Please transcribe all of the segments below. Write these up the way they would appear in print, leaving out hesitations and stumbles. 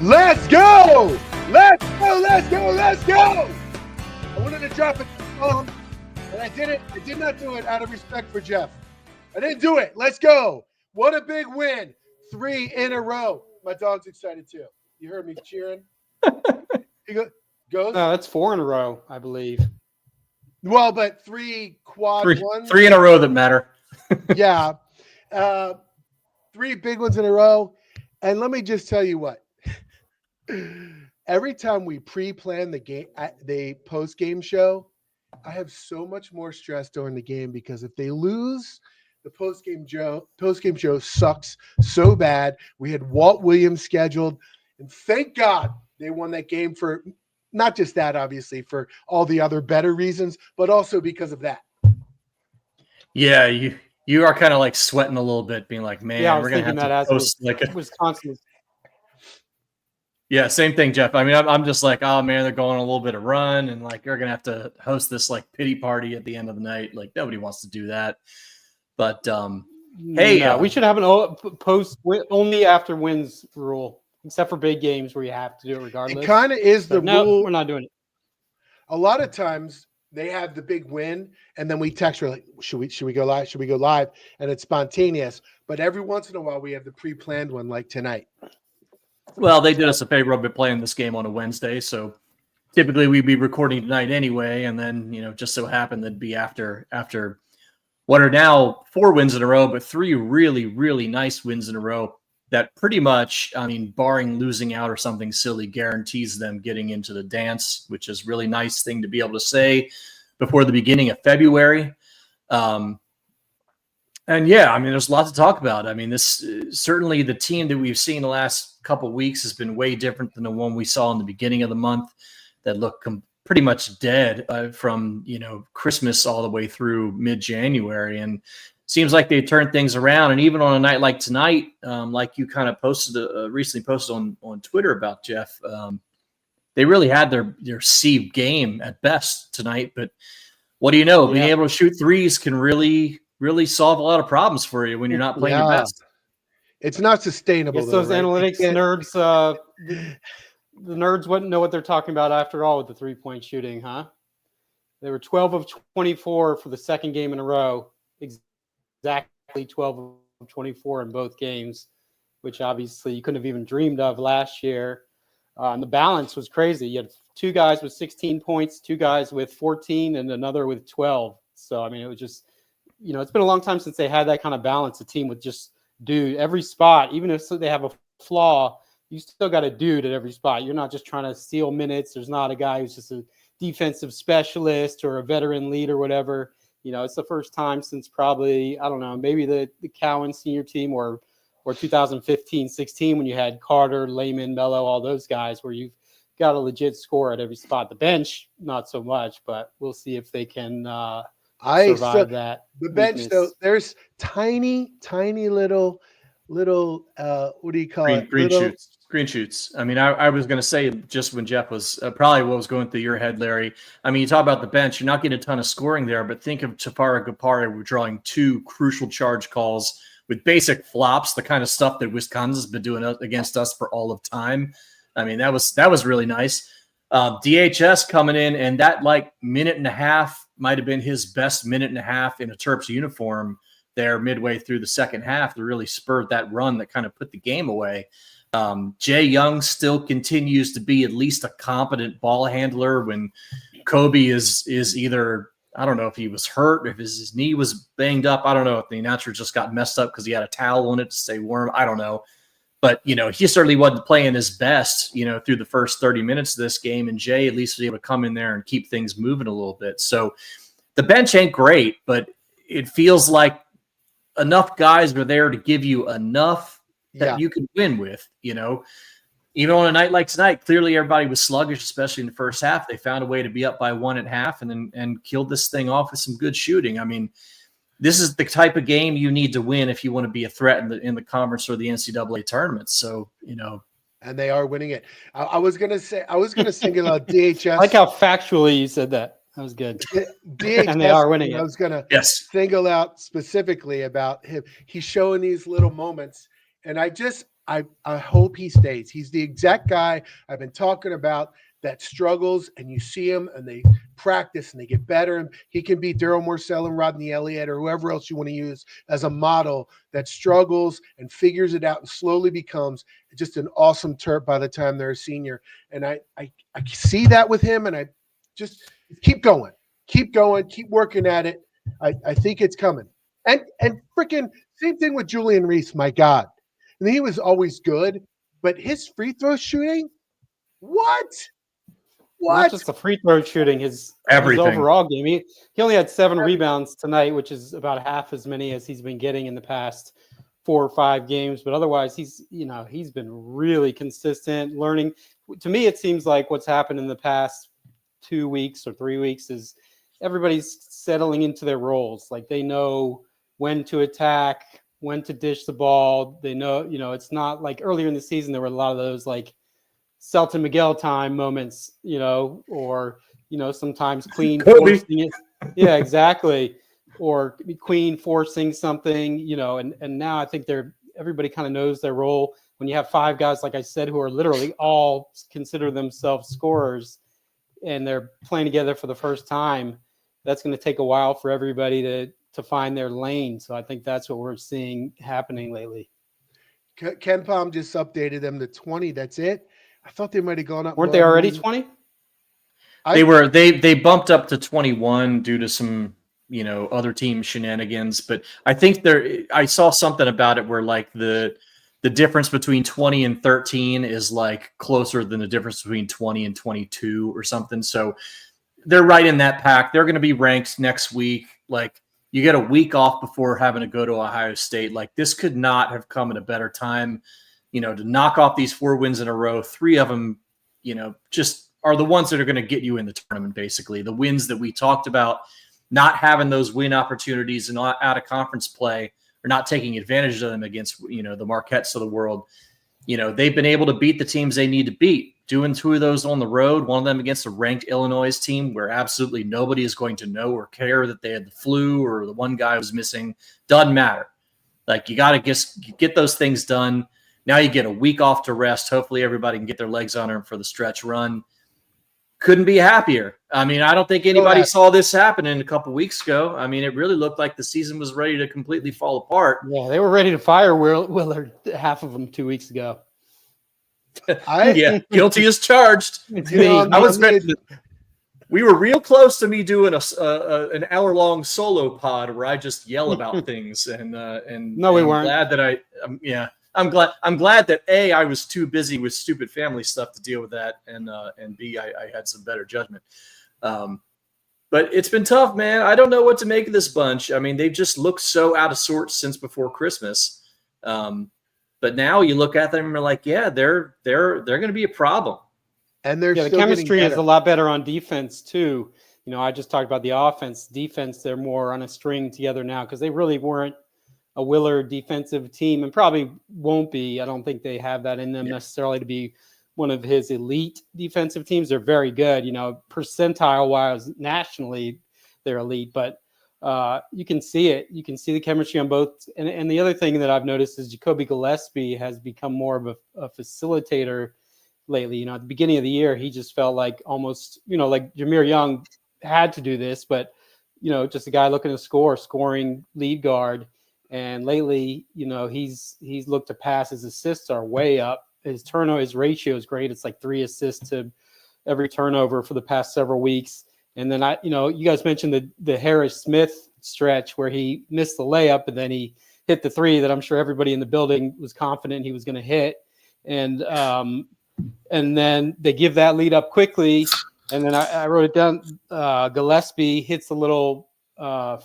Let's go! Let's go! Let's go! Let's go! I wanted to drop it and I didn't. I did not do it out of respect for Jeff. I didn't do it. Let's go! What a big win! 3 in a row. My dog's excited too. You heard me cheering. He goes. No, that's 4 in a row, I believe. Well, but 3 quad ones. 3 in a row that matter. Yeah. 3 big ones in a row. And let me just tell you what. Every time we pre-plan the post-game show, I have so much more stress during the game because if they lose, the post-game show sucks so bad. We had Walt Williams scheduled, and thank God they won that game for not just that, obviously, for all the other better reasons, but also because of that. Yeah, you are kind of like sweating a little bit, being like, man, we're gonna have to post like a Wisconsin. Yeah, same thing, Jeff. I mean, I'm just like, oh man, they're going on a little bit of run, and like you're gonna have to host this like pity party at the end of the night. Like nobody wants to do that. But hey, we should have an post only after wins rule, except for big games where you have to do it regardless. It kind of is the rule. No, we're not doing it. A lot of times they have the big win, and then we text her like, should we go live? Should we go live? And it's spontaneous. But every once in a while, we have the pre-planned one, like tonight. Well, they did us a favor by playing this game on a Wednesday, so typically we'd be recording tonight anyway, and then just so happened that'd be after what are now 4 wins in a row, but 3 really, really nice wins in a row that pretty much, I mean, barring losing out or something silly, guarantees them getting into the dance, which is a really nice thing to be able to say before the beginning of February. And yeah, I mean, there's a lot to talk about. I mean, this certainly the team that we've seen the last couple of weeks has been way different than the one we saw in the beginning of the month that looked pretty much dead from, Christmas all the way through mid-January. And seems like they turned things around. And even on a night like tonight, like you kind of recently posted on Twitter about, Jeff, they really had their C game at best tonight. But what do you know? Being able to shoot threes can really solve a lot of problems for you when you're not playing your best. It's not sustainable. Yes, those analytics nerds, the nerds wouldn't know what they're talking about after all with the 3-point shooting, huh? They were 12 of 24 for the second game in a row. Exactly 12 of 24 in both games, which obviously you couldn't have even dreamed of last year. And the balance was crazy. You had 2 guys with 16 points, 2 guys with 14, and another with 12. So, I mean, it was just, it's been a long time since they had that kind of balance. A team with just dude every spot, even if they have a flaw, you still got a dude at every spot. You're not just trying to steal minutes. There's not a guy who's just a defensive specialist or a veteran lead or whatever. It's the first time since probably, I don't know, maybe the Cowan senior team or 2015-16 when you had Carter, Layman, Mello, all those guys where you've got a legit score at every spot. The bench, not so much, but we'll see if they can survive that. The bench, though, there's tiny little what do you call it? Green shoots. I mean, I was going to say just when Jeff was probably what was going through your head, Larry. I mean, you talk about the bench, you're not getting a ton of scoring there, but think of Tafara Gapari withdrawing 2 crucial charge calls with basic flops, the kind of stuff that Wisconsin's been doing against us for all of time. I mean, that was really nice. DHS coming in, and that like minute and a half might have been his best minute and a half in a Terps uniform there midway through the second half to really spurred that run that kind of put the game away. Jay Young still continues to be at least a competent ball handler when Kobe is either, I don't know if he was hurt, if his knee was banged up. I don't know if the announcer just got messed up because he had a towel on it to stay warm. I don't know. But, he certainly wasn't playing his best, through the first 30 minutes of this game. And Jay at least was able to come in there and keep things moving a little bit. So the bench ain't great, but it feels like enough guys are there to give you enough that you can win with, Even on a night like tonight, clearly everybody was sluggish, especially in the first half. They found a way to be up by 1 at half and killed this thing off with some good shooting. I mean, this is the type of game you need to win if you want to be a threat in the conference or the NCAA tournament. So, and they are winning it. I was gonna single out DHS. I like how factually you said that. That was good. DHS, and they are winning it. I was gonna single out specifically about him. He's showing these little moments, and I just I hope he stays. He's the exact guy I've been talking about that struggles, and you see him and they practice and they get better. And he can be Daryl Morcell and Rodney Elliott or whoever else you want to use as a model that struggles and figures it out and slowly becomes just an awesome Terp by the time they're a senior. And I see that with him, and I just keep going, keep working at it. I think it's coming. And freaking same thing with Julian Reese, my God. And he was always good, but his free throw shooting, what? Not just the free throw shooting, his overall game. He only had 7 rebounds tonight, which is about half as many as he's been getting in the past 4 or 5 games. But otherwise, he's been really consistent learning. To me, it seems like what's happened in the past 2 weeks or 3 weeks is everybody's settling into their roles. Like they know when to attack, when to dish the ball. They know, it's not like earlier in the season, there were a lot of those like Selton Miguel time moments, or, sometimes Queen forcing it. Yeah, exactly. Or Queen forcing something, and now I think everybody kind of knows their role. When you have 5 guys, like I said, who are literally all consider themselves scorers and they're playing together for the first time, that's going to take a while for everybody to find their lane. So I think that's what we're seeing happening lately. Ken Palm just updated them to 20. That's it. I thought they might have gone up. Weren't they already 20? They bumped up to 21 due to some, other team shenanigans. But I think I saw something about it where like the difference between 20 and 13 is like closer than the difference between 20 and 22 or something. So they're right in that pack. They're going to be ranked next week. Like you get a week off before having to go to Ohio State. Like this could not have come at a better time. To knock off these 4 wins in a row, 3 of them, just are the ones that are going to get you in the tournament, basically. The wins that we talked about, not having those win opportunities and out of conference play or not taking advantage of them against, the Marquettes of the world. They've been able to beat the teams they need to beat. Doing 2 of those on the road, one of them against a ranked Illinois team where absolutely nobody is going to know or care that they had the flu or the one guy was missing. Doesn't matter. Like you got to just get those things done. Now you get a week off to rest. Hopefully everybody can get their legs on them for the stretch run. Couldn't be happier. I mean, I don't think anybody saw this happening a couple weeks ago. I mean, it really looked like the season was ready to completely fall apart. Yeah, they were ready to fire Willard, half of them 2 weeks ago. Guilty as charged. We were real close to me doing an hour-long solo pod where I just yell about things, and no, we weren't. Glad that I'm glad that A, I was too busy with stupid family stuff to deal with that, and B, I had some better judgment. But it's been tough, man. I don't know what to make of this bunch. I mean, they've just looked so out of sorts since before Christmas. But now you look at them and you're like, yeah, they're going to be a problem. And the chemistry is a lot better on defense too. I just talked about the offense. Defense, they're more on a string together now because they really weren't a Willard defensive team and probably won't be. I don't think they have that in them necessarily to be one of his elite defensive teams. They're very good, percentile wise nationally, they're elite, but you can see it. You can see the chemistry on both. And the other thing that I've noticed is Jacoby Gillespie has become more of a facilitator lately. At the beginning of the year, he just felt like almost, like Jameer Young had to do this, but, just a guy looking to scoring lead guard. And lately, he's looked to pass. His assists are way up. His ratio is great. It's like 3 assists to every turnover for the past several weeks. And then you guys mentioned the Harris Smith stretch where he missed the layup and then he hit the 3 that I'm sure everybody in the building was confident he was going to hit. And then they give that lead up quickly. And then I wrote it down. Gillespie hits a little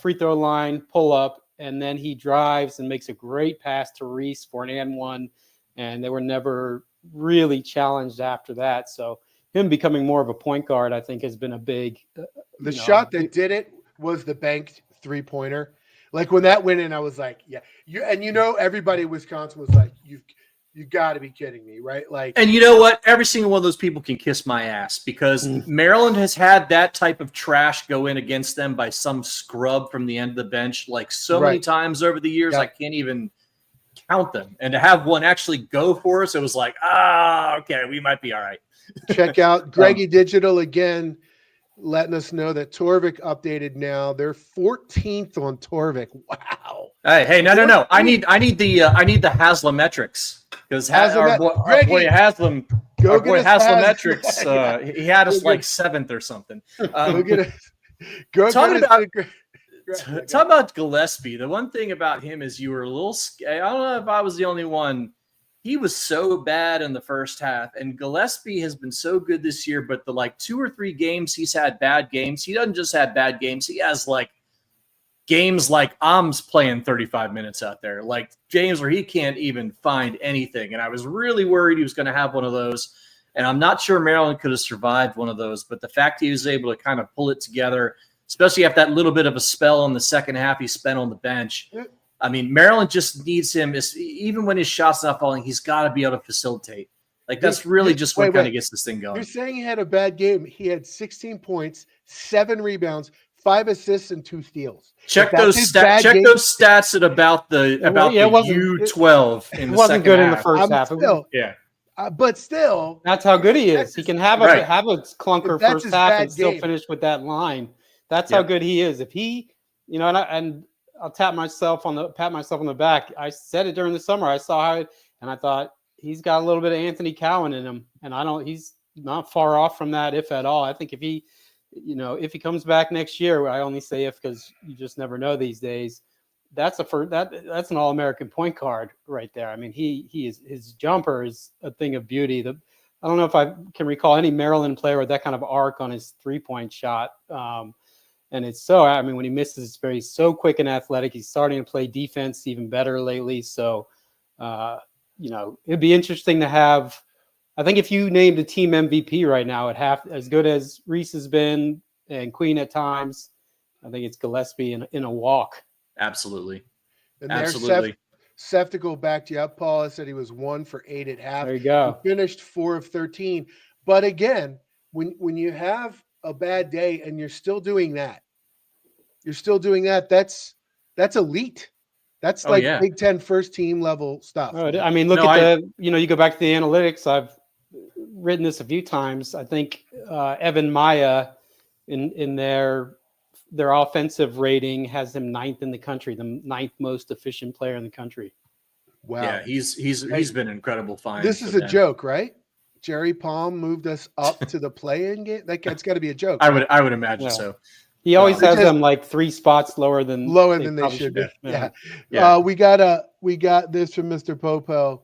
free throw line pull up. And then he drives and makes a great pass to Reese for an and 1. And they were never really challenged after that. So him becoming more of a point guard, I think, has been a big. The shot that did it was the banked 3-pointer. Like when that went in, I was like, yeah. Everybody in Wisconsin was like, you got to be kidding me, right? Like, and you know what? Every single one of those people can kiss my ass because Maryland has had that type of trash go in against them by some scrub from the end of the bench like so many times over the years. I can't even count them. And to have one actually go for us, it was like, okay, we might be all right. Check out Greggy Digital again, letting us know that Torvik updated now. They're 14th on Torvik. Wow. Hey, no. I need the Haslametrics, because our boy Haslam, Haslametrics, he had us like 7th or something. Talk about Gillespie. The one thing about him is you were a little. I don't know if I was the only one. He was so bad in the first half, and Gillespie has been so good this year. But the 2 or 3 games he's had bad games. He doesn't just have bad games. He has games like I'm playing 35 minutes out there, games where he can't even find anything. And I was really worried he was going to have one of those. And I'm not sure Maryland could have survived one of those. But the fact he was able to kind of pull it together, especially after that little bit of a spell in the second half he spent on the bench. I mean, Maryland just needs him. Even when his shot's not falling, he's got to be able to facilitate. That's really just what kind of gets this thing going. You're saying he had a bad game. He had 16 points, 7 rebounds, 5 assists, and 2 steals. Check those stats at about the U12. It wasn't good in the first half. But still, that's how good he is. He can have a clunker first half and still finish with that line. That's how good he is. If he, and I'll pat myself on the back. I said it during the summer. I saw it, and I thought he's got a little bit of Anthony Cowan in him, and he's not far off from that, if at all. I think if he comes back next year, I only say if because you just never know these days. That's an All-American point guard right there. I mean, his jumper is a thing of beauty. I don't know if I can recall any Maryland player with that kind of arc on his 3-point shot. And it's when he misses, he's so quick and athletic. He's starting to play defense even better lately. So, it'd be interesting to have. I think if you named a team MVP right now, as good as Reese has been and Queen at times, I think it's Gillespie in a walk. Absolutely. And there's Seth, to go back to you, Paul said he was 1 for 8 at half. There you go. He finished 4 of 13. But again, when you have a bad day and you're still doing that, that's elite. That's Big Ten first team level stuff. You go back to the analytics. I've written this a few times. I think Evan Maya in their offensive rating has him 9th in the country, the 9th most efficient player in the country. Wow. Yeah, he's been an incredible find. This is a joke, right? Jerry Palm moved us up to the play-in game. That's got to be a joke. I would imagine so. He always has them 3 spots lower than they should be. Yeah. We got this from Mr. Popo.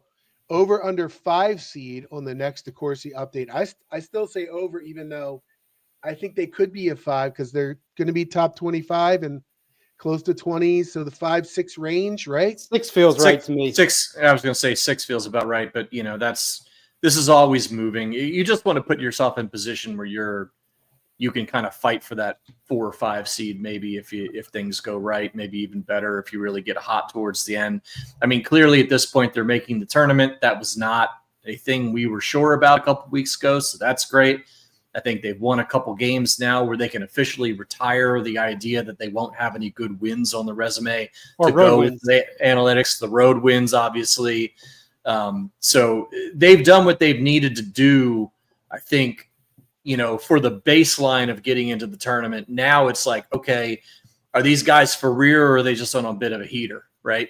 Over under 5 seed on the next DeCourcy update. I still say over, even though I think they could be a 5 because they're going to be top 25 and close to 20. So the 5-6 range, right? 6 feels right to me. 6. I was going to say 6 feels about right, but this is always moving. You just want to put yourself in position where you can kind of fight for that 4 or 5 seed, maybe if things go right, maybe even better if you really get hot towards the end. I mean, clearly at this point they're making the tournament. That was not a thing we were sure about a couple of weeks ago, so that's great. I think they've won a couple games now where they can officially retire the idea that they won't have any good wins on the resume or to go with the analytics, the road wins, obviously. So they've done what they've needed to do, I think, for the baseline of getting into the tournament. Now it's like, okay, are these guys for real or are they just on a bit of a heater, right?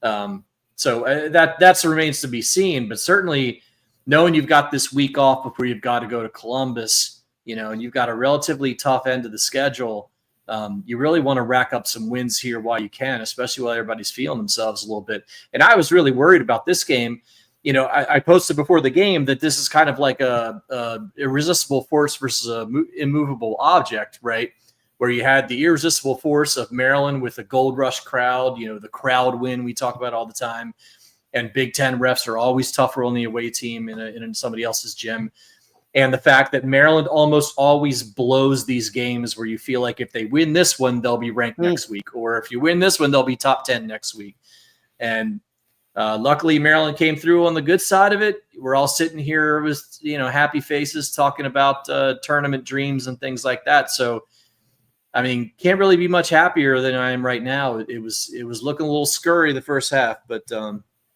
So that remains to be seen. But certainly knowing you've got this week off before you've got to go to Columbus, and you've got a relatively tough end of the schedule, you really want to rack up some wins here while you can, especially while everybody's feeling themselves a little bit. And I was really worried about this game. I posted before the game that this is kind of like a irresistible force versus a immovable object, right? Where you had the irresistible force of Maryland with the Gold Rush crowd, the crowd win we talk about all the time. And Big Ten refs are always tougher on the away team in somebody else's gym. And the fact that Maryland almost always blows these games where you feel like if they win this one, they'll be ranked next week. Or if you win this one, they'll be top 10 next week. And luckily, Maryland came through on the good side of it. We're all sitting here with happy faces talking about tournament dreams and things like that. So, I mean, can't really be much happier than I am right now. It was looking a little scurry the first half, but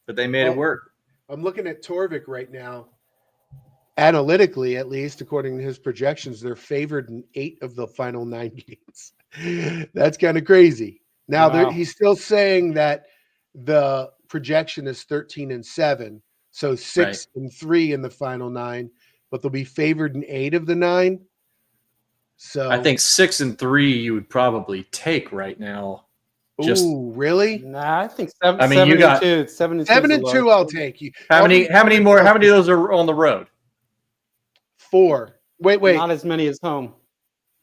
but they made it work. I'm looking at Torvik right now. Analytically, at least according to his projections, they're favored in 8 of the final 9 games. That's kind of crazy. Now Wow. he's still saying that the projection is 13-7, so 6-3 in the final 9, but they'll be favored in 8 of the 9. So I think 6-3 you would probably take right now. Ooh, really? Nah, I think 7. I mean, 7 you got 2. 7 and 2. 7-2. I'll take you. How many of those are on the road? 4. Wait. Not as many as home.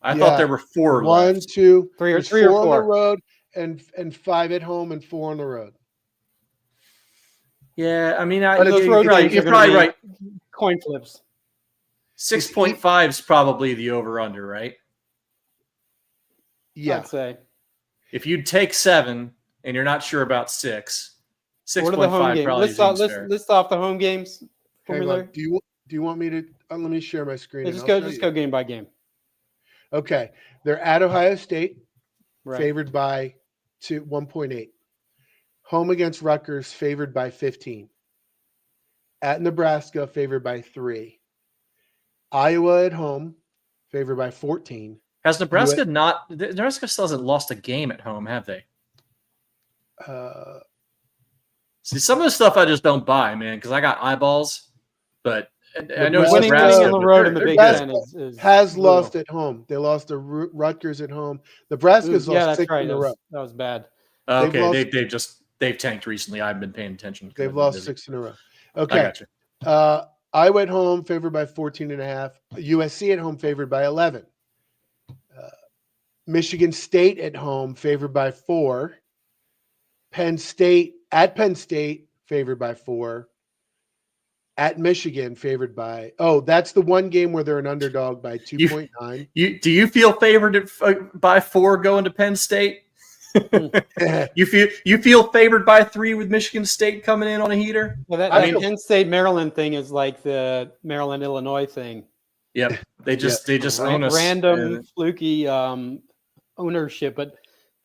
I thought there were 4 1, left. 2, 3 or 4 4 on the road, and 5 at home and 4 on the road. Yeah, I mean, Those road games you're are probably gonna right. Coin flips. 6.5 is probably the over/under, right? Yeah. I'd say. If you take 7 and you're not sure about 6, What are the home 6.5 games? probably seems fair. List off the home games. Hang on. Do you want me to let me share my screen? Let's go game by game. Okay. They're at Ohio State, Right. favored by 1.8. Home against Rutgers, favored by 15. At Nebraska, favored by 3. Iowa at home, favored by 14. Has Nebraska Nebraska still hasn't lost a game at home, have they? See, some of the stuff I just don't buy, man, because I got eyeballs. But I know winning Nebraska on the road in the Big Nebraska Ten is has lost at home. They lost to Rutgers at home. Nebraska's lost 6 in a row. That was bad. Okay, they've tanked recently. I haven't been paying attention. They've lost 6 in a row. Okay. I got you. Iowa at home, favored by 14.5. USC at home, favored by 11. Michigan State at home, favored by 4. Penn State, favored by 4. At Michigan, favored by that's the one game where they're an underdog by 2.9. Do you feel favored by 4 going to Penn State? you feel favored by 3 with Michigan State coming in on a heater? Well, that Penn State Maryland thing is like the Maryland Illinois thing. Yep, they just own us. Random fluky ownership, but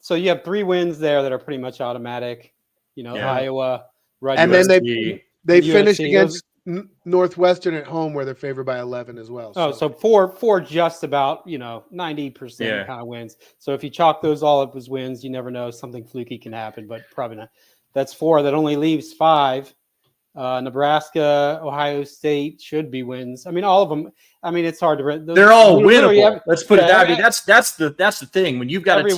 so you have 3 wins there that are pretty much automatic. Iowa, Rutgers, and then they finished USC. against Northwestern at home, where they're favored by 11 as well. So 4 just about 90% kind of wins. So if you chalk those all up as wins, you never know, something fluky can happen, but probably not. That's 4. That only leaves 5. Nebraska, Ohio State should be wins. I mean, all of them. I mean, it's hard to. They're all winnable. Let's put it that way. That's the thing. When you've got a team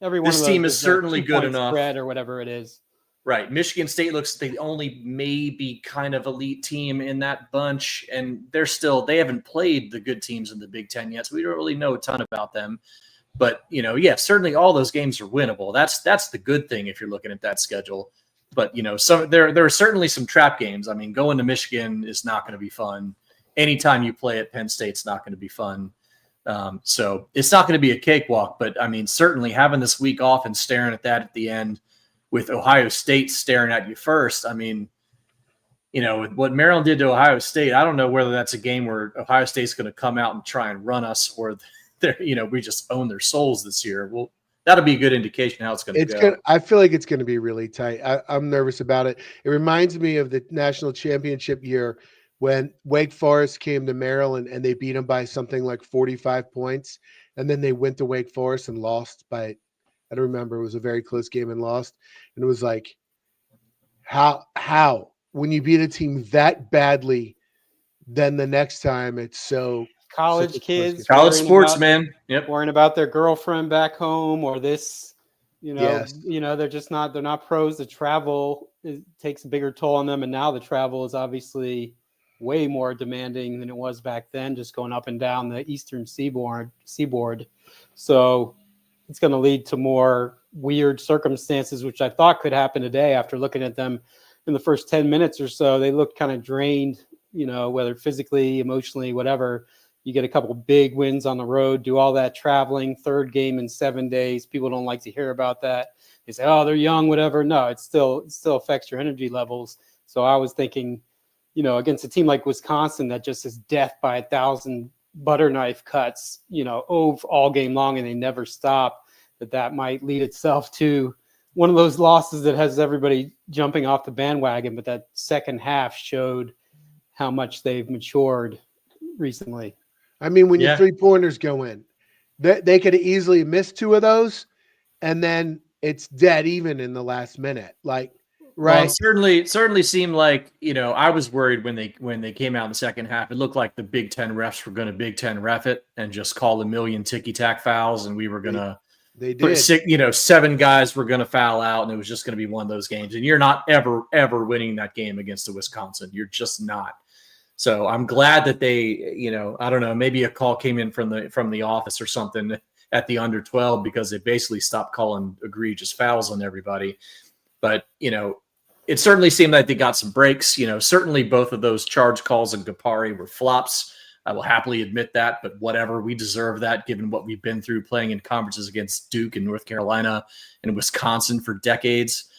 every one this of team those is certainly good enough. Spread or whatever it is. Right. Michigan State looks the only maybe kind of elite team in that bunch, and they haven't played the good teams in the Big Ten yet, so we don't really know a ton about them. But certainly all those games are winnable. That's the good thing if you're looking at that schedule. But there are certainly some trap games. I mean, going to Michigan is not going to be fun. Anytime you play at Penn State's not going to be fun. So it's not going to be a cakewalk. But I mean, certainly having this week off and staring at that at the end, with Ohio State staring at you first. I mean, what Maryland did to Ohio State, I don't know whether that's a game where Ohio State's going to come out and try and run us, or we just own their souls this year. Well, that'll be a good indication how it's going to go. I feel like it's going to be really tight. I'm nervous about it. It reminds me of the national championship year when Wake Forest came to Maryland and they beat them by something like 45 points. And then they went to Wake Forest and lost by, I don't remember. It was a very close game and lost. And it was like, how when you beat a team that badly, then the next time it's college kids, college sports, man. Yep. Worrying about their girlfriend back home or this, Yes. they're just not, they're not pros. The travel takes a bigger toll on them. And now the travel is obviously way more demanding than it was back then, just going up and down the Eastern seaboard. So it's going to lead to more weird circumstances, which I thought could happen today after looking at them in the first 10 minutes or so. They looked kind of drained, whether physically, emotionally, whatever. You get a couple of big wins on the road, do all that traveling, 3rd game in 7 days. People don't like to hear about that. They say, oh, they're young, whatever. No, it still affects your energy levels. So I was thinking, against a team like Wisconsin that just is death by 1,000 butter knife cuts, over all game long, and they never stop, that might lead itself to one of those losses that has everybody jumping off the bandwagon, but that second half showed how much they've matured recently. I mean, when your Yeah. 3-pointers go in, they could have easily missed 2 of those, and then it's dead even in the last minute. Like, Well, right? it certainly seemed like, I was worried when they came out in the second half. It looked like the Big Ten refs were going to Big Ten ref it and just call a million ticky-tack fouls, and we were going to They did. 7 guys were going to foul out, and it was just going to be one of those games. And you're not ever winning that game against the Wisconsin. You're just not. So I'm glad that they, I don't know, maybe a call came in from the office or something at the under 12 because they basically stopped calling egregious fouls on everybody. But, it certainly seemed like they got some breaks. Certainly both of those charge calls on Gapari were flops. I will happily admit that, but whatever, we deserve that given what we've been through playing in conferences against Duke and North Carolina and Wisconsin for decades.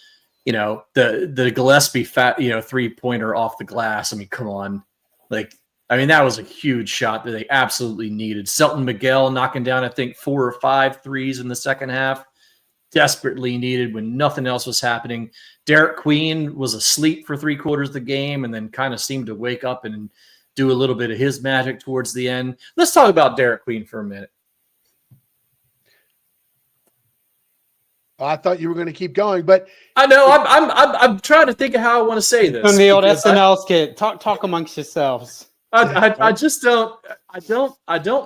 The Gillespie 3-pointer off the glass. I mean, come on. That was a huge shot that they absolutely needed. Selton Miguel knocking down, I think, 4 or 5 threes in the second half. Desperately needed when nothing else was happening. Derek Queen was asleep for 3/4 of the game and then kind of seemed to wake up and do a little bit of his magic towards the end. Let's talk about Derek Queen for a minute. I thought you were going to keep going, but I know I'm trying to think of how I want to say this. From the old SNL skit, talk amongst yourselves. I just don't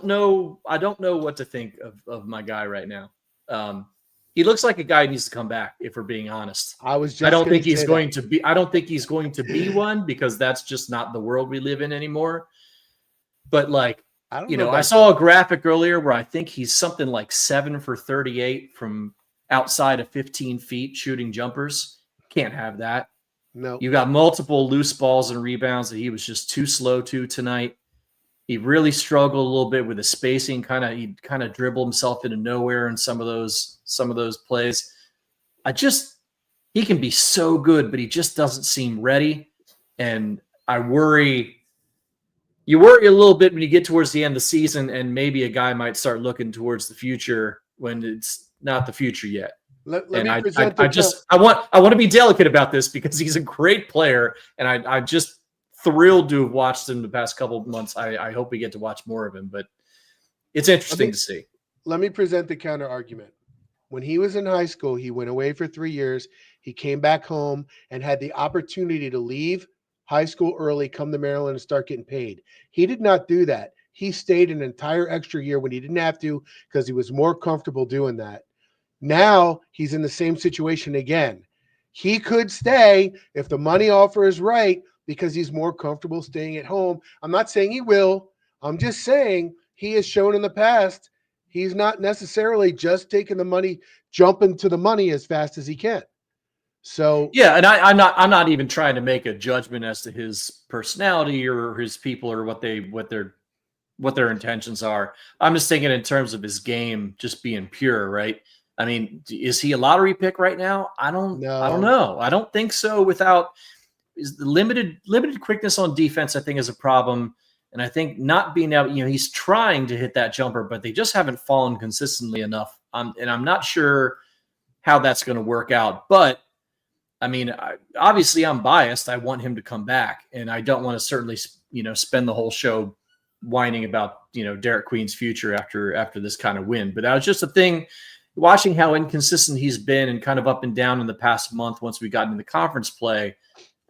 know what to think of my guy right now. He looks like a guy who needs to come back, if we're being honest. I don't think he's going to be one because that's just not the world we live in anymore. But I saw a graphic earlier where I think he's something like 7 for 38 from outside of 15 feet shooting jumpers. Can't have that. No. You got multiple loose balls and rebounds that he was just too slow to tonight. He really struggled a little bit with the spacing. He kind of dribbled himself into nowhere in some of those plays. He can be so good, but he just doesn't seem ready. And I worry. You worry a little bit when you get towards the end of the season, and maybe a guy might start looking towards the future when it's not the future yet. I want to be delicate about this because he's a great player, and I'm just thrilled to have watched him the past couple of months. I hope we get to watch more of him, but it's interesting to see. Let me present the counter argument. When he was in high school, he went away for 3 years. He came back home and had the opportunity to leave high school early, come to Maryland and start getting paid. He did not do that. He stayed an entire extra year when he didn't have to because he was more comfortable doing that. Now he's in the same situation again. He could stay if the money offer is right because he's more comfortable staying at home. I'm not saying he will. I'm just saying he has shown in the past he's not necessarily just taking the money, jumping to the money as fast as he can. So yeah, and I'm not even trying to make a judgment as to his personality or his people or what their intentions are. I'm just thinking in terms of his game just being pure, right? I mean, is he a lottery pick right now? I don't know. I don't think so. Without is the limited quickness on defense, I think is a problem. And I think not being able, he's trying to hit that jumper, but they just haven't fallen consistently enough. And I'm not sure how that's going to work out. But I mean, obviously I'm biased. I want him to come back, and I don't want to certainly, spend the whole show whining about, Derek Queen's future after this kind of win. But that was just a thing. Watching how inconsistent he's been and kind of up and down in the past month once we got into conference play,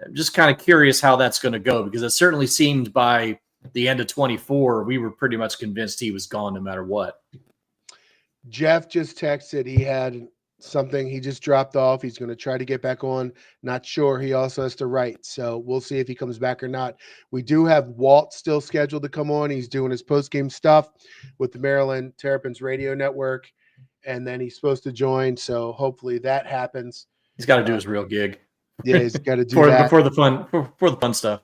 I'm just kind of curious how that's going to go, because it certainly seemed by the end of 24, we were pretty much convinced he was gone no matter what. Jeff just texted he had something. He just dropped off. He's going to try to get back on. Not sure. He also has to write. So we'll see if he comes back or not. We do have Walt still scheduled to come on. He's doing his post-game stuff with the Maryland Terrapins radio network. And then he's supposed to join. So hopefully that happens. He's got to do his real gig. Yeah, he's got to do that. For the fun stuff.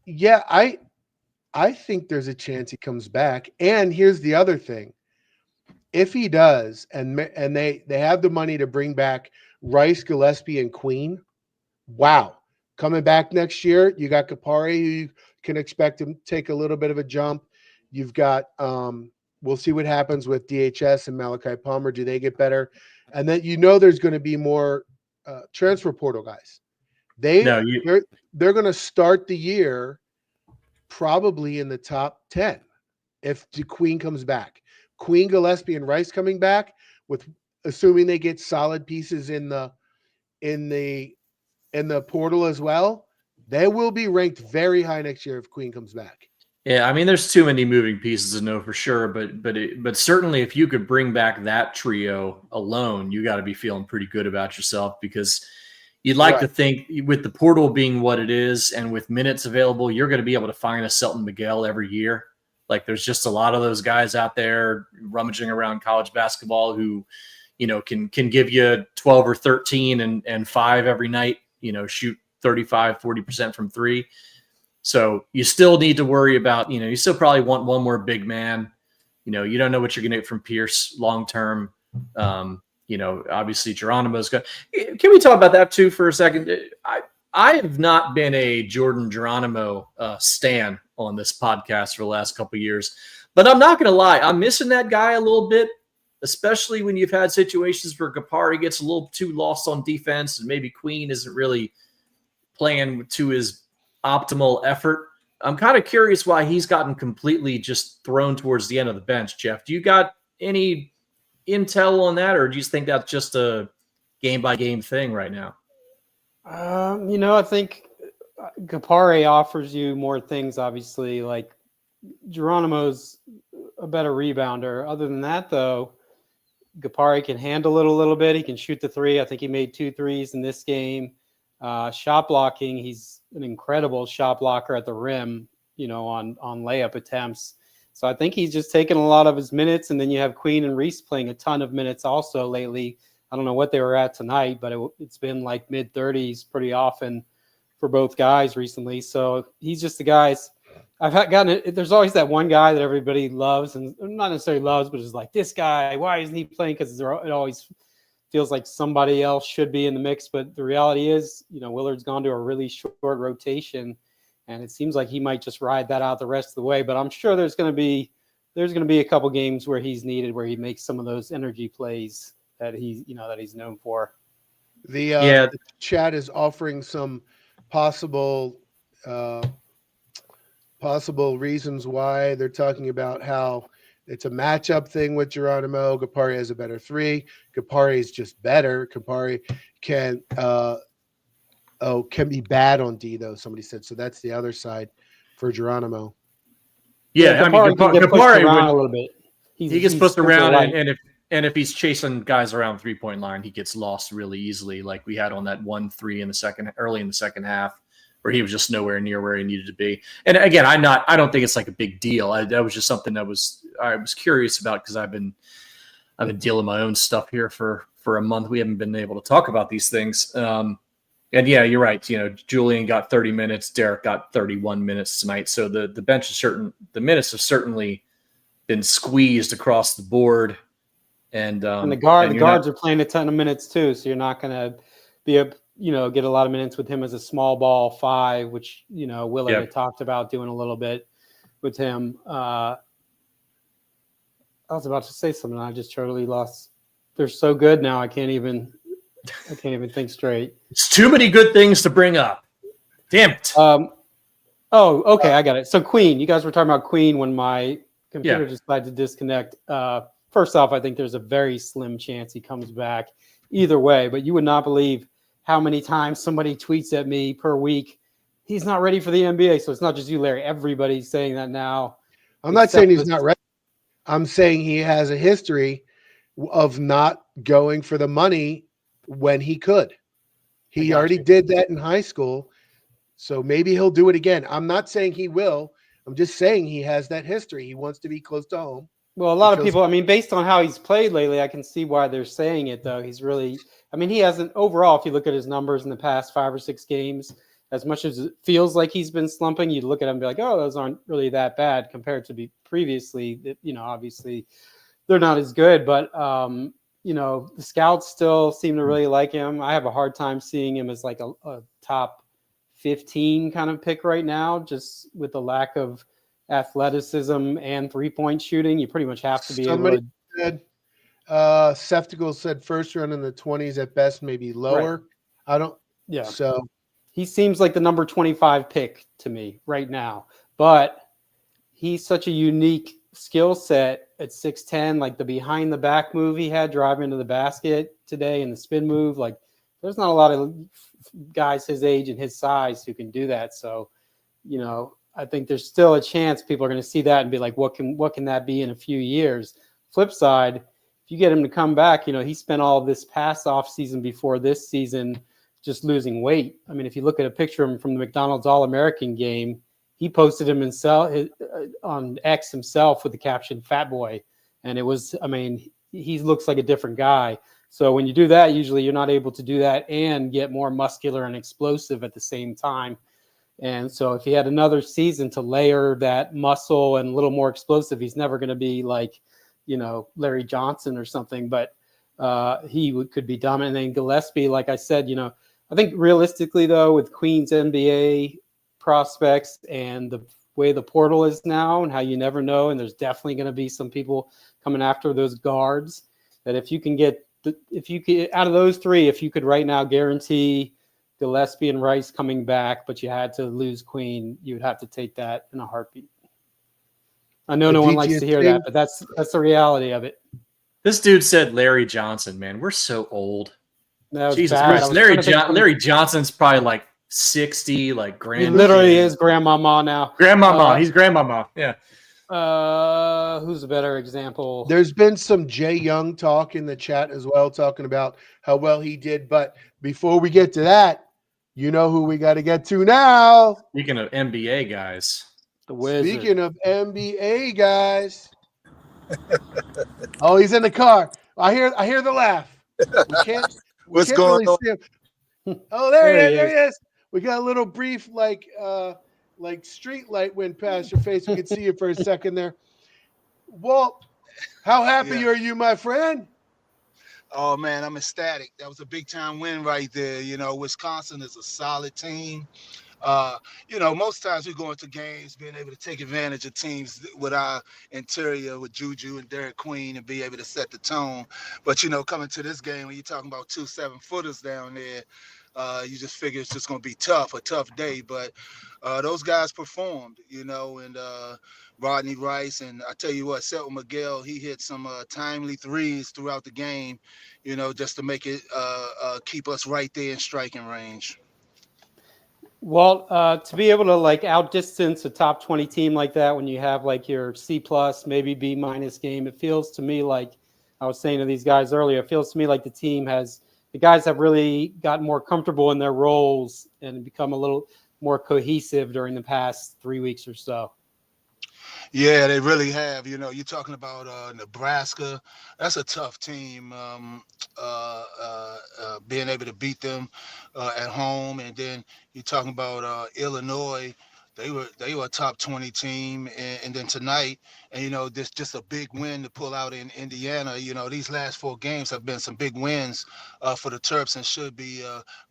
Yeah, I think there's a chance he comes back. And here's the other thing. If he does, and they have the money to bring back Rice, Gillespie, and Queen, wow. Coming back next year, you got Kapari, who you can expect to take a little bit of a jump. You've got We'll see what happens with DHS and Malachi Palmer. Do they get better? And then there's going to be more transfer portal guys. They're going to start the year probably in the top 10 if Queen comes back. Queen, Gillespie, and Rice coming back, with assuming they get solid pieces in the portal as well, they will be ranked very high next year if Queen comes back. Yeah, I mean, there's too many moving pieces to know for sure, but certainly if you could bring back that trio alone, you got to be feeling pretty good about yourself, because you'd like to think with the portal being what it is and with minutes available, you're going to be able to find a Selton Miguel every year. Like, there's just a lot of those guys out there rummaging around college basketball who, can give you 12 or 13 and 5 every night, shoot 35, 40% from 3. So you still need to worry about, you still probably want one more big man. You don't know what you're going to get from Pierce long-term. Obviously Geronimo's good. Can we talk about that too for a second? I have not been a Jordan Geronimo stan on this podcast for the last couple of years, but I'm not going to lie. I'm missing that guy a little bit, especially when you've had situations where Gapari gets a little too lost on defense and maybe Queen isn't really playing to his optimal effort. I'm kind of curious why he's gotten completely just thrown towards the end of the bench. Jeff, do you got any intel on that, or do you think that's just a game-by-game thing right now? I think Gapare offers you more things, obviously. Like, Geronimo's a better rebounder. Other than that, though, Gapare can handle it a little bit. He can shoot the 3. I think he made 2 threes in this game. Shot blocking, he's an incredible shot blocker at the rim, on layup attempts. So I think he's just taken a lot of his minutes, and then you have Queen and Reese playing a ton of minutes also lately. I don't know what they were at tonight, but it's been like mid-30s pretty often for both guys recently. So he's just the guys. There's always that one guy that everybody loves, and not necessarily loves, but is like, this guy, why isn't he playing? Because it always feels like somebody else should be in the mix. But the reality is, Willard's gone to a really short rotation, and it seems like he might just ride that out the rest of the way. But I'm sure there's going to be a couple games where he's needed, where he makes some of those energy plays that he's known for. The chat is offering some possible reasons why. They're talking about how it's a matchup thing with Geronimo. Gapare has a better 3. Gapare is just better. Gapare can be bad on D, though, somebody said. So that's the other side for Geronimo. Yeah, Gapare around a little bit. He gets pushed around, and if he's chasing guys around the 3-point line, he gets lost really easily, like we had on that 1-3 early in the second half, where he was just nowhere near where he needed to be. And again, I don't think it's like a big deal. That was just something I was curious about, because I've been dealing my own stuff here for a month. We haven't been able to talk about these things. And yeah, you're right. Julian got 30 minutes. Derek got 31 minutes tonight. So the bench the minutes have certainly been squeezed across the board. And the guards are playing a ton of minutes too. So you're not going to get a lot of minutes with him as a small ball 5, which, Willard had talked about doing a little bit with him. I was about to say something. I just totally lost. They're so good now. I can't even think straight. It's too many good things to bring up. Damn it. Okay. I got it. So Queen, you guys were talking about Queen when my computer decided to disconnect. First off, I think there's a very slim chance he comes back either way, but you would not believe how many times somebody tweets at me per week, he's not ready for the NBA. So it's not just you, Larry. Everybody's saying that now. I'm not saying he's not ready. I'm saying he has a history of not going for the money when he could. He already did that in high school. So maybe he'll do it again. I'm not saying he will. I'm just saying he has that history. He wants to be close to home. Well, a lot of people, based on how he's played lately, I can see why they're saying it, though. He's really, he hasn't, overall, if you look at his numbers in the past 5 or 6 games, as much as it feels like he's been slumping, you'd look at him and be like, oh, those aren't really that bad compared to previously. Obviously they're not as good, but, the scouts still seem to really like him. I have a hard time seeing him as like a top 15 kind of pick right now, just with the lack of athleticism and 3-point shooting, you pretty much have to be Somebody able to. said, Seftigal said first round in the 20s at best, maybe lower. I don't. Yeah. So He seems like the number 25 pick to me right now, but he's such a unique skill set at 6'10", like the behind the back move he had driving into the basket today and the spin move. Like there's not a lot of guys his age and his size who can do that. So, I think there's still a chance people are going to see that and be like, what can that be in a few years? Flip side, if you get him to come back, he spent all this past off season before this season just losing weight. I mean, if you look at a picture of him from the McDonald's All-American game, he posted him himself on X himself with the caption "Fat Boy," and it was. I mean, he looks like a different guy. So when you do that, usually you're not able to do that and get more muscular and explosive at the same time. And so if he had another season to layer that muscle and a little more explosive, he's never going to be like, Larry Johnson or something. But could be dominant. And then Gillespie, like I said, I think realistically though, with Queens NBA prospects and the way the portal is now and how you never know, and there's definitely going to be some people coming after those guards, that if you could out of those three, if you could right now guarantee Gillespie and Rice coming back, but you had to lose Queen, you would have to take that in a heartbeat. I know no one likes to hear that, but that's the reality of it. This dude said Larry Johnson, man. We're so old. Jesus bad. Christ. Larry Johnson's probably like 60, like grandma. He literally is grandmama now. Grandmama. He's grandmama. Yeah. Who's a better example? There's been some Jay Young talk in the chat as well, talking about how well he did. But before we get to that, you know who we got to get to now. Speaking of NBA guys. The Wizard. Speaking of NBA guys. Oh, he's in the car. I hear the laugh. What's going on? Oh, there he is. We got a little brief like street light went past your face. We could see you for a second there. Walt, how happy are you, my friend? Oh man, I'm ecstatic. That was a big time win right there. Wisconsin is a solid team. Most times we go into games being able to take advantage of teams with our interior with Juju and Derek Queen and be able to set the tone. But, coming to this game, when you're talking about 2 7-footers down there, you just figure it's just going to be a tough day. But those guys performed, and Rodney Rice. And I tell you what, Selton Miguel, he hit some timely threes throughout the game, just to make it keep us right there in striking range. Well, to be able to outdistance a top 20 team like that when you have your C+, maybe B- game, it feels to me like I was saying to these guys earlier, it feels to me like the guys have really gotten more comfortable in their roles and become a little more cohesive during the past 3 weeks or so. Yeah, they really have. You're talking about Nebraska. That's a tough team. Being able to beat them at home, and then you're talking about Illinois. They were a top 20 team, and then tonight, and this just a big win to pull out in Indiana. These last 4 games have been some big wins for the Terps and should be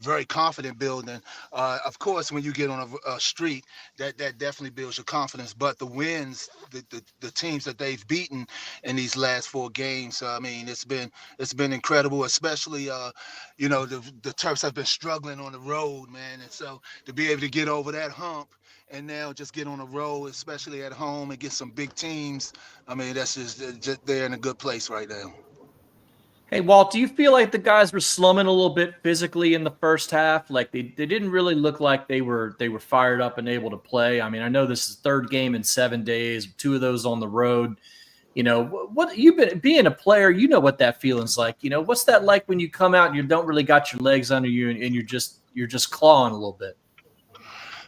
very confident building. Of course, when you get on a streak, that definitely builds your confidence. But the wins, the teams that they've beaten in these last 4 games, I mean, it's been incredible. Especially, the Terps have been struggling on the road, man, and so to be able to get over that hump. And now just get on a roll, especially at home, and get some big teams. I mean, that's just they're in a good place right now. Hey, Walt, do you feel like the guys were slumming a little bit physically in the first half? Like they didn't really look like they were fired up and able to play. I mean, I know this is 3rd game in 7 days, 2 of those on the road. What you've been being a player, what that feeling's like. What's that like when you come out and you don't really got your legs under you and you're just clawing a little bit?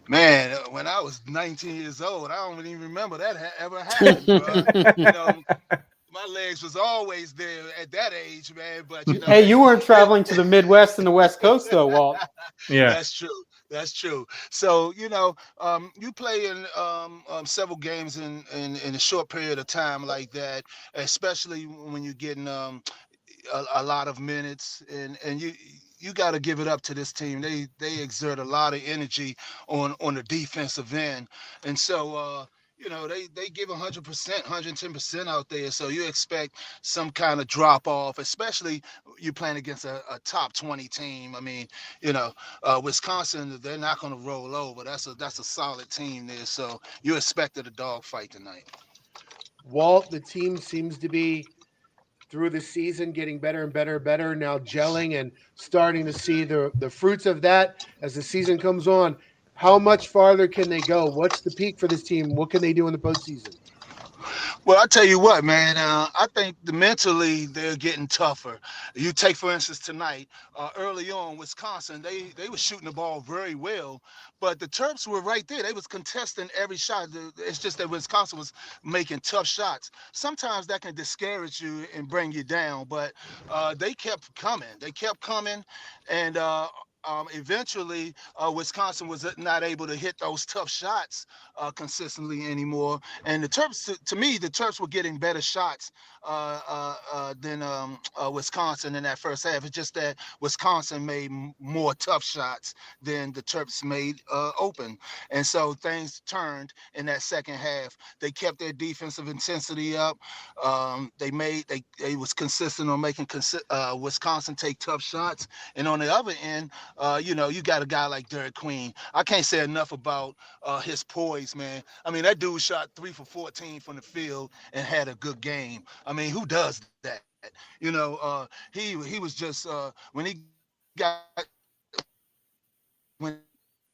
Man, when I was 19 years old, I don't even remember that ever happened. My legs was always there at that age, man. But hey, you weren't traveling to the Midwest and the West Coast, though, Walt. Yeah, that's true. So you play in several games in a short period of time like that, especially when you're getting a lot of minutes, and you got to give it up to this team. They exert a lot of energy on the defensive end, and so they give 100%, 110% out there. So you expect some kind of drop off, especially you playing against a top 20 team. I mean, Wisconsin, they're not going to roll over. That's a solid team there. So you expected a dogfight tonight. Walt, the team seems to be through the season getting better and better and better, now gelling and starting to see the fruits of that as the season comes on. How much farther can they go? What's the peak for this team? What can they do in the postseason? Well, I tell you what, man. I think mentally they're getting tougher. You take, for instance, tonight. Early on, Wisconsin, they were shooting the ball very well, but the Terps were right there. They was contesting every shot. It's just that Wisconsin was making tough shots. Sometimes that can discourage you and bring you down, but they kept coming. They kept coming, and eventually Wisconsin was not able to hit those tough shots consistently anymore. And the Terps, to me, the Terps were getting better shots than Wisconsin in that first half. It's just that Wisconsin made more tough shots than the Terps made open. And so things turned in that second half. They kept their defensive intensity up. They was consistent on making Wisconsin take tough shots. And on the other end, you got a guy like Derek Queen. I can't say enough about his poise, man. I mean, that dude shot 3 for 14 from the field and had a good game. I mean, who does that? He was just when he got when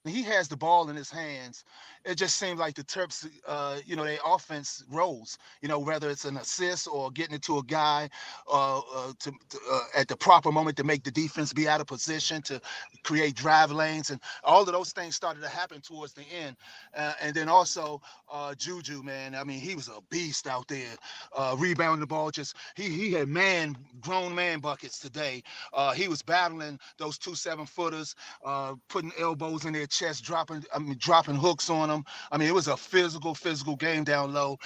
he has the ball in his hands, it just seems like the Terps, their offense rolls. Whether it's an assist or getting it to a guy at the proper moment to make the defense be out of position, to create drive lanes, and all of those things started to happen towards the end. And then also Juju, man. I mean, he was a beast out there, rebounding the ball. Just he had grown man buckets today. He was battling those 2 7-footers, putting elbows in their chest, dropping hooks on them. I mean, it was a physical game down low.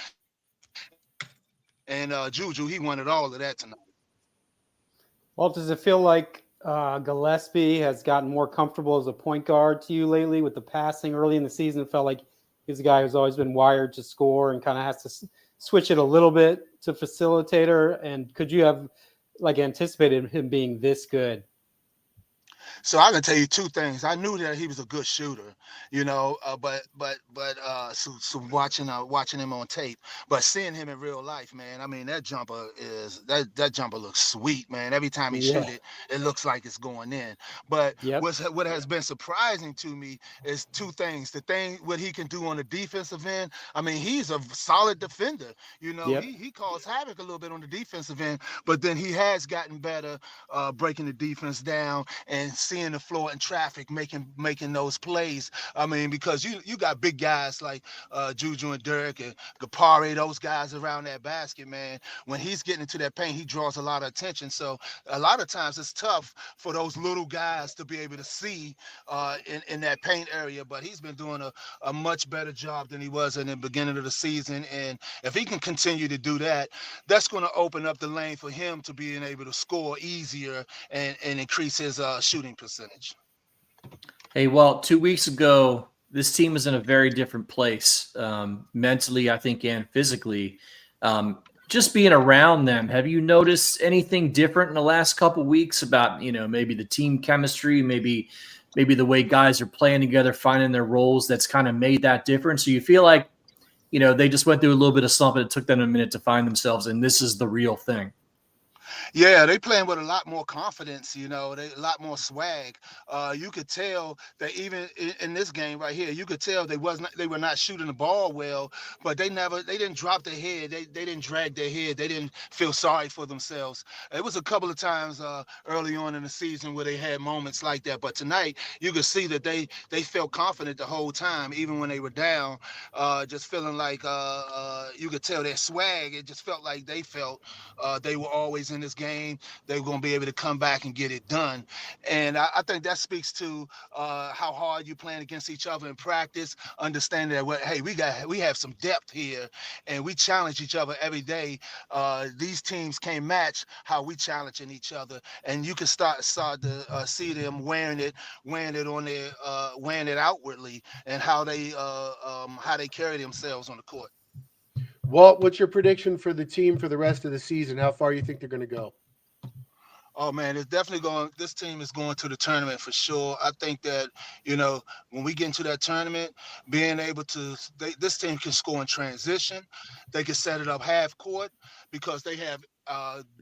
And Juju, he wanted all of that tonight. Well, does it feel like Gillespie has gotten more comfortable as a point guard to you lately with the passing early in the season? It felt like he's a guy who's always been wired to score and kind of has to switch it a little bit to facilitator. And could you have anticipated him being this good? So I can tell you 2 things. I knew that he was a good shooter, but watching him on tape, but seeing him in real life, man. I mean, that jumper looks sweet, man. Every time he shoot it, it looks like it's going in. But what has been surprising to me is 2 things. What he can do on the defensive end. I mean, he's a solid defender. He caused havoc a little bit on the defensive end, but then he has gotten better breaking the defense down and seeing the floor in traffic, making those plays. I mean, because you got big guys like Juju and Derek and Gapare, those guys around that basket, man. When he's getting into that paint, he draws a lot of attention. So a lot of times it's tough for those little guys to be able to see in that paint area. But he's been doing a much better job than he was in the beginning of the season. And if he can continue to do that, that's going to open up the lane for him to being able to score easier and increase his shooting percentage. Hey, well, 2 weeks ago, this team was in a very different place, mentally, I think, and physically. Just being around them, have you noticed anything different in the last couple of weeks about, maybe the team chemistry, maybe the way guys are playing together, finding their roles that's kind of made that difference? So you feel like, they just went through a little bit of slump and it took them a minute to find themselves, and this is the real thing. Yeah, they playing with a lot more confidence, they a lot more swag. You could tell that even in this game right here, you could tell they were not shooting the ball well, but they didn't drop their head. They didn't drag their head. They didn't feel sorry for themselves. It was a couple of times early on in the season where they had moments like that, but tonight you could see that they felt confident the whole time, even when they were down, just feeling like you could tell their swag. It just felt like they felt they were always in in this game, they're going to be able to come back and get it done. And I think that speaks to how hard you're playing against each other in practice, understanding that, hey, we have some depth here, and we challenge each other every day. These teams can't match how we challenging each other, and you can start to see them wearing it on their wearing it outwardly, and how they carry themselves on the court. Walt, what's your prediction for the team for the rest of the season? How far you think they're going to go? Oh man, it's definitely going. This team is going to the tournament for sure. I think that, you know, when we get into that tournament, being able to, this team can score in transition. They can set it up half court because they have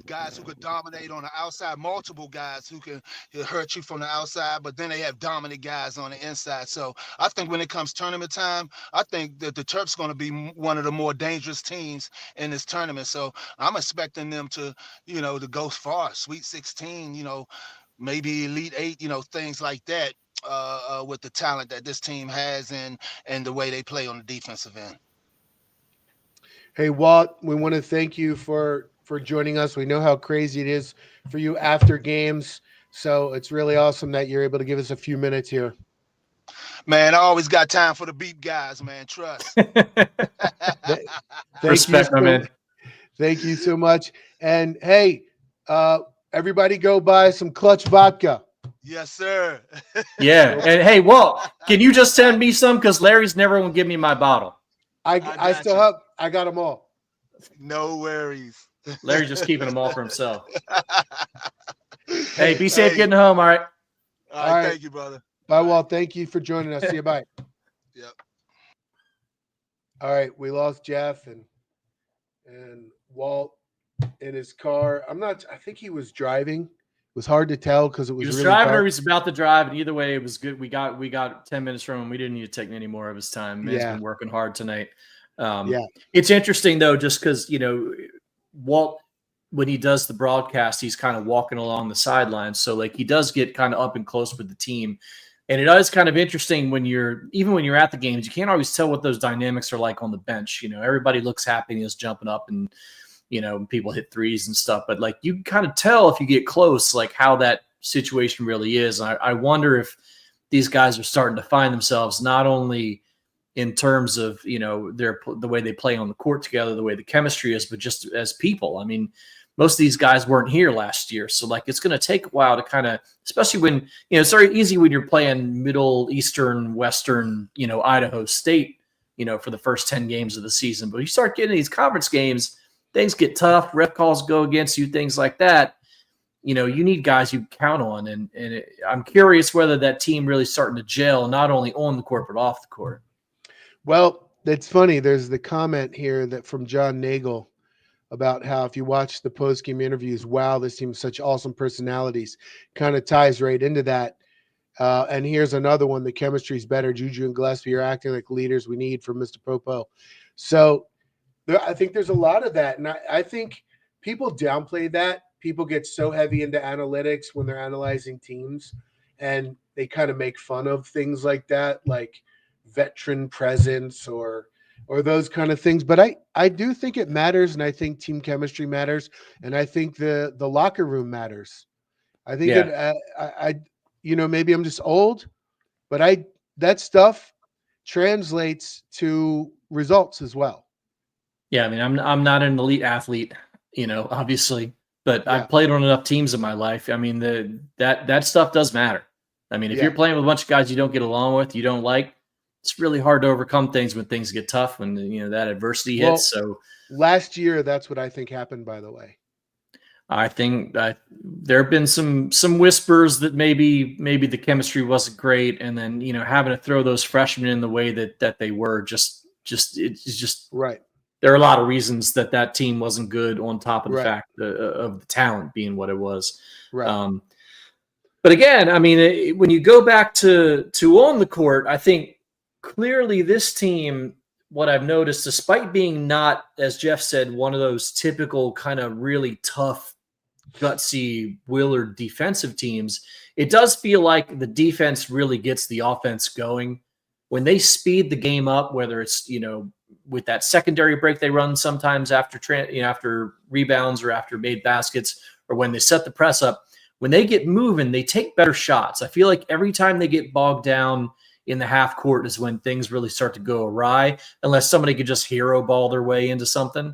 guys who could dominate on the outside, multiple guys who can hurt you from the outside, but then they have dominant guys on the inside. So I think when it comes tournament time, I think that the Terps are going to be one of the more dangerous teams in this tournament. So I'm expecting them to, you know, to go far, Sweet 16, you know, maybe Elite 8, you know, things like that, with the talent that this team has and the way they play on the defensive end. Hey, Walt, we want to thank you for joining us. We know how crazy it is for you after games, so it's really awesome that you're able to give us a few minutes here. Man, I always got time for the beep guys, man. Trust. Respect, my man. Thank you so much. And hey, everybody go buy some Clutch vodka. Yes, sir. Yeah. And hey, Walt, can you just send me some? Because Larry's never going to give me my bottle. I still have. I got them all. No worries. Larry's just keeping them all for himself. Hey, be safe getting home. All right. All right. Thank you, brother. Bye, Walt. Thank you for joining us. See you. Bye. Yep. All right. We lost Jeff and Walt in his car. I think he was driving. It was hard to tell because it was He was really driving dark. or he was about to drive, and either way, it was good. We got 10 minutes from him. We didn't need to take any more of his time. He's been working hard tonight. It's interesting though, just because, you know, Walt, when he does the broadcast, he's kind of walking along the sidelines, so like he does get kind of up and close with the team, and it is kind of interesting when you're at the games, you can't always tell what those dynamics are like on the bench. You know, everybody looks happy and is jumping up, and you know, people hit threes and stuff, but like you can kind of tell if you get close, like how that situation really is. I wonder if these guys are starting to find themselves not only in terms of, you know, the way they play on the court together, the way the chemistry is, but just as people. I mean, most of these guys weren't here last year. So like, it's going to take a while to kind of, especially when, you know, it's very easy when you're playing Middle Eastern, Western, you know, Idaho State, you know, for the first 10 games of the season. But you start getting these conference games, things get tough, ref calls go against you, things like that. You know, you need guys you count on. And I'm curious whether that team really starting to gel, not only on the court, but off the court. Well, it's funny. There's the comment here that from John Nagel about how if you watch the post-game interviews, wow, this team has such awesome personalities. Kind of ties right into that. And here's another one. The chemistry is better. Juju and Gillespie are acting like leaders we need from Mr. Popo. So I think there's a lot of that. And I think people downplay that. People get so heavy into analytics when they're analyzing teams, and they kind of make fun of things like that, like veteran presence or those kind of things. But I do think it matters, and I think team chemistry matters, and I think the locker room matters. I think you know, maybe I'm just old, but that stuff translates to results as well. Yeah, I mean, I'm not an elite athlete, you know, obviously, but I've played on enough teams in my life. I mean, that stuff does matter. I mean, if you're playing with a bunch of guys you don't get along with, you don't like, it's really hard to overcome things when things get tough, when, you know, that adversity hits. So last year, that's what I think happened, by the way. I think there have been some whispers that maybe the chemistry wasn't great. And then, you know, having to throw those freshmen in the way that they were it's just right. There are a lot of reasons that team wasn't good, on top of the fact of the talent being what it was. Right. But again, I mean, when you go back to on the court, I think clearly this team, what I've noticed, despite being not, as Jeff said, one of those typical kind of really tough, gutsy Willard defensive teams, it does feel like the defense really gets the offense going. When they speed the game up, whether it's, you know, with that secondary break they run sometimes after after rebounds or after made baskets, or when they set the press up, when they get moving, they take better shots. I feel like every time they get bogged down in the half court is when things really start to go awry, unless somebody could just hero ball their way into something.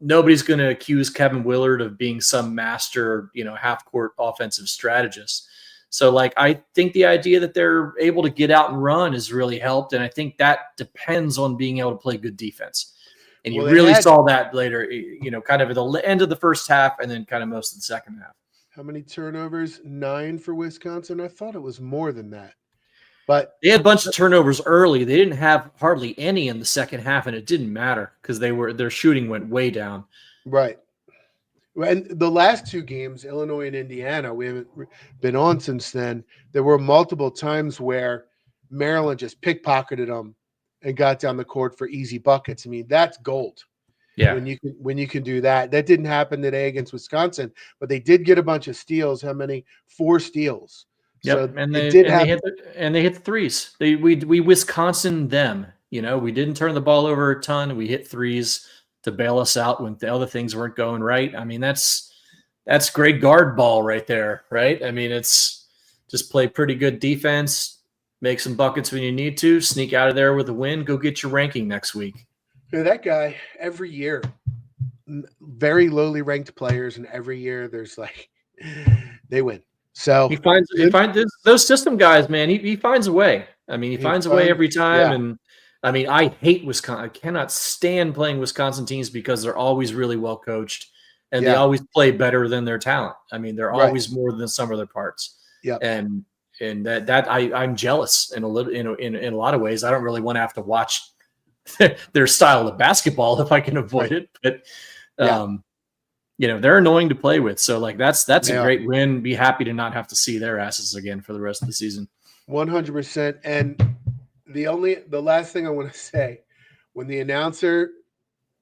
Nobody's going to accuse Kevin Willard of being some master, half court offensive strategist. So I think the idea that they're able to get out and run has really helped. And I think that depends on being able to play good defense. And you really saw that later, kind of at the end of the first half and then kind of most of the second half. How many turnovers? 9 for Wisconsin. I thought it was more than that. But they had a bunch of turnovers early. They didn't have hardly any in the second half, and it didn't matter because their shooting went way down. Right. And the last 2 games, Illinois and Indiana, we haven't been on since then. There were multiple times where Maryland just pickpocketed them and got down the court for easy buckets. I mean, that's gold. Yeah. When you can do that. That didn't happen today against Wisconsin, but they did get a bunch of steals. How many? 4 steals. Yep, So and they hit the threes. We Wisconsin them. We didn't turn the ball over a ton. We hit threes to bail us out when the other things weren't going right. I mean, that's great guard ball right there, right? I mean, it's just play pretty good defense, make some buckets when you need to, sneak out of there with a win, go get your ranking next week. Yeah, that guy every year, very lowly ranked players, and every year there's they win. So he finds those system guys, man. He finds a way. I mean, he finds a way every time. Yeah. And I mean, I hate Wisconsin. I cannot stand playing Wisconsin teams because they're always really well coached and they always play better than their talent. I mean, they're always more than some of their parts. Yeah. And that I'm jealous in a lot of ways. I don't really want to have to watch their style of basketball if I can avoid it. But they're annoying to play with. So that's a great win. Be happy to not have to see their asses again for the rest of the season. 100%. And the last thing I want to say, when the announcer,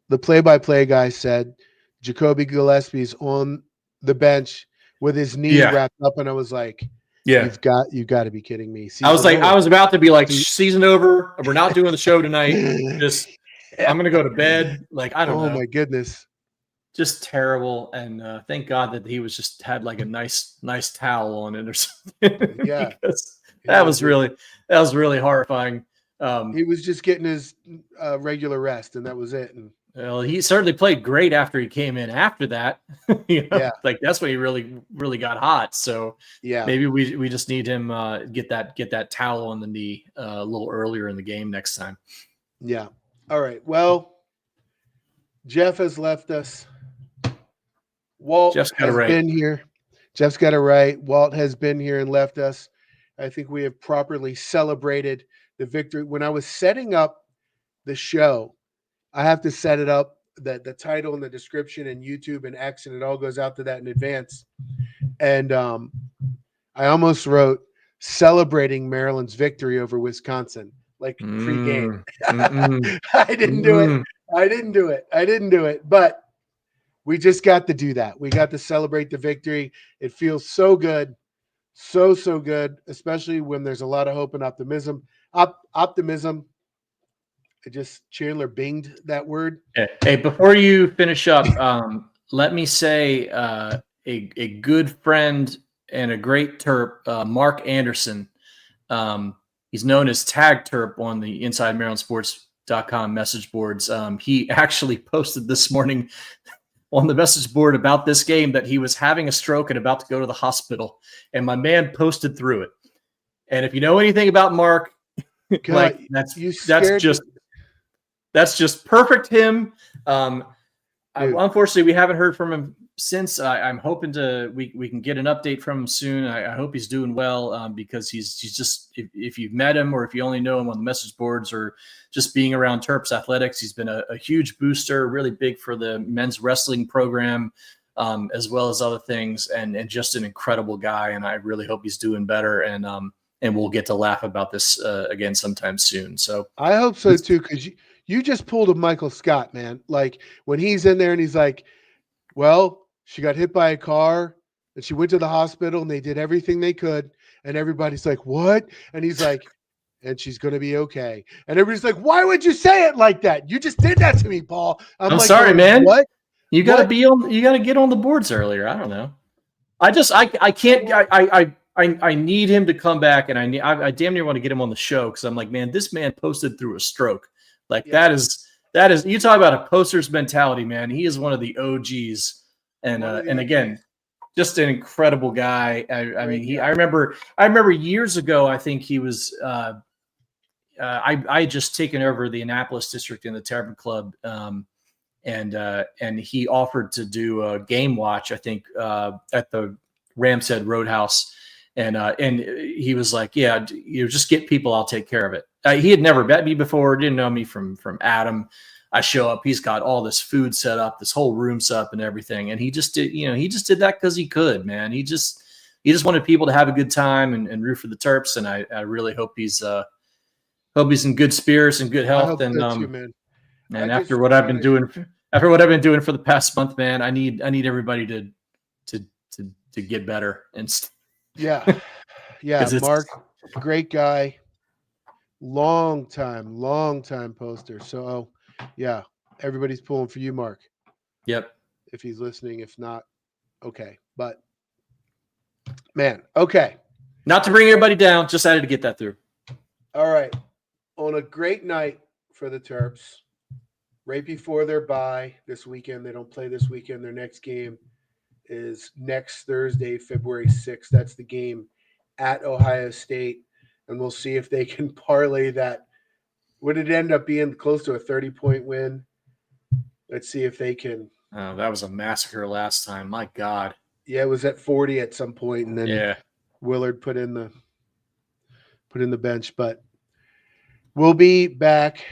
the play-by-play guy said Jacoby Gillespie's on the bench with his knee wrapped up, and I was like, you've got to be kidding me. I was about to be like, season over. We're not doing the show tonight. I'm going to go to bed. I don't know. Oh my goodness. Just terrible, and thank God that he had a nice towel on it or something. Yeah, that was really horrifying. He was just getting his regular rest, and that was it. And well, he certainly played great after he came in. After that, that's when he really got hot. So maybe we just need him get that towel on the knee a little earlier in the game next time. Yeah. All right. Well, Jeff has left us. Walt has been here. Jeff's got it right. Walt has been here and left us. I think we have properly celebrated the victory. When I was setting up the show, I have to set it up, the title and the description and YouTube and X, and it all goes out to that in advance. And I almost wrote celebrating Maryland's victory over Wisconsin, pre-game. I didn't do it. But we just got to do that. We got to celebrate the victory. It feels so good. So good, especially when there's a lot of hope and optimism. Optimism. Chandler binged that word. Hey, before you finish up, let me say a good friend and a great Terp, Mark Anderson. He's known as Tag Terp on the InsideMarylandSports.com message boards. He actually posted this morning on the message board about this game that he was having a stroke and about to go to the hospital, and my man posted through it. And if you know anything about Mark, God, that's just perfect him. Unfortunately, we haven't heard from him since. I'm hoping we can get an update from him soon. I hope he's doing well because he's just, if you've met him or if you only know him on the message boards or just being around Terps athletics, he's been a huge booster, really big for the men's wrestling program as well as other things, and just an incredible guy. And I really hope he's doing better, and we'll get to laugh about this again sometime soon. So I hope so too, because you just pulled a Michael Scott, man. When he's in there and he's like, well, she got hit by a car and she went to the hospital and they did everything they could. And everybody's like, what? And he's like, and she's going to be okay. And everybody's like, why would you say it like that? You just did that to me, Paul. I'm like, sorry, man. What? You got to get on the boards earlier. I don't know. I can't. I need him to come back, and I damn near want to get him on the show because I'm like, man, this man posted through a stroke. Like that is you talk about a poster's mentality, man. He is one of the OGs, and again, just an incredible guy. I mean, I remember years ago. I think he was. I had just taken over the Annapolis district in the Terps Club, and he offered to do a game watch. I think at the Ram's Head Roadhouse, and he was like, "Yeah, just get people. I'll take care of it." He had never met me before, didn't know me from Adam. I show up, he's got all this food set up, this whole room set up and everything. And he just did that because he could, man. He just wanted people to have a good time and root for the Terps. And I really hope he's in good spirits and good health. And too, man. And after what I've been doing for the past month, man, I need everybody to get better. And yeah. Mark, great guy. Long time poster. So yeah, everybody's pulling for you, Mark. Yep. If he's listening, if not, okay. But man, okay. Not to bring everybody down, just had to get that through. All right. On a great night for the Terps, right before their bye this weekend. They don't play this weekend. Their next game is next Thursday, February 6th. That's the game at Ohio State. And we'll see if they can parlay that. Would it end up being close to a 30-point win? Let's see if they can. Oh, that was a massacre last time. My God. Yeah, it was at 40 at some point, and then Willard put in the bench. But we'll be back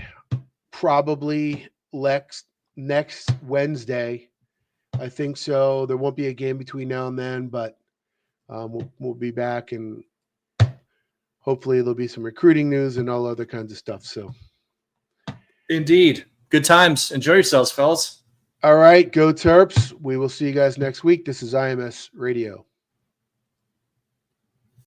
probably next Wednesday. I think so. There won't be a game between now and then, but we'll be back, and hopefully there'll be some recruiting news and all other kinds of stuff. So, indeed, good times. Enjoy yourselves, fellas. All right, go Terps. We will see you guys next week. This is IMS Radio.